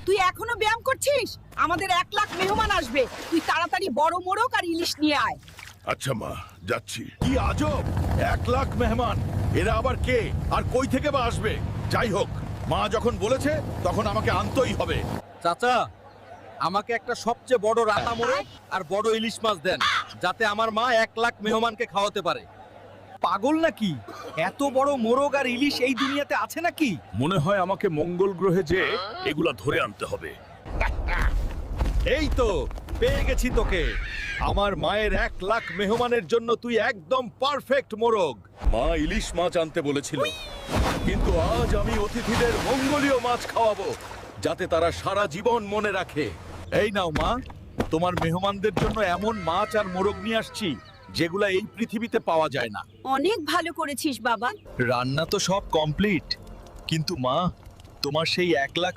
তুই এখনো ব্যায়াম করছিস? আমাদের 1 লাখ মেহমান আসবে, তুই তাড়াতাড়ি বড় মোরগ আর ইলিশ নিয়ে আয়। আচ্ছা মা, যাচ্ছি। কি আজব, 1 লাখ মেহমান! এরা আবার কে আর কই থেকে বা আসবে? যাই হোক, মা যখন বলেছে তখন আমাকে আনতেই হবে। চাচা, আমাকে একটা সবচেয়ে বড় রাতা মোরগ আর বড় ইলিশ মাছ দেন, যাতে আমার মা 1 লাখ মেহমানকে খাওয়াতে পারে। পাগল নাকি? এত বড় মোরগ আর ইলিশ এই দুনিয়াতে আছে নাকি? মনে হয় আমাকে মঙ্গল গ্রহে যে এগুলা ধরে আনতে হবে। এই তো পেয়ে গেছি তোকে। আমার মায়ের 1 লাখ মেহমানের জন্য তুই একদম পারফেক্ট মোরগ। মা ইলিশ মাছ আনতে বলেছিল, কিন্তু আজ আমি অতিথিদের মঙ্গলীয় মাছ খাওয়াবো, যাতে তারা সারা জীবন মনে রাখে। এই নাও মা, তোমার মেহমানদের জন্য এমন মাছ আর মোরগ নিয়ে আসছি যেগুলা এই পৃথিবীতে পাওয়া যায় না। অনেক ভালো করেছিস বাবা। রান্না তো সব কমপ্লিট, কিন্তু মা, তোমার সেই 1 লাখ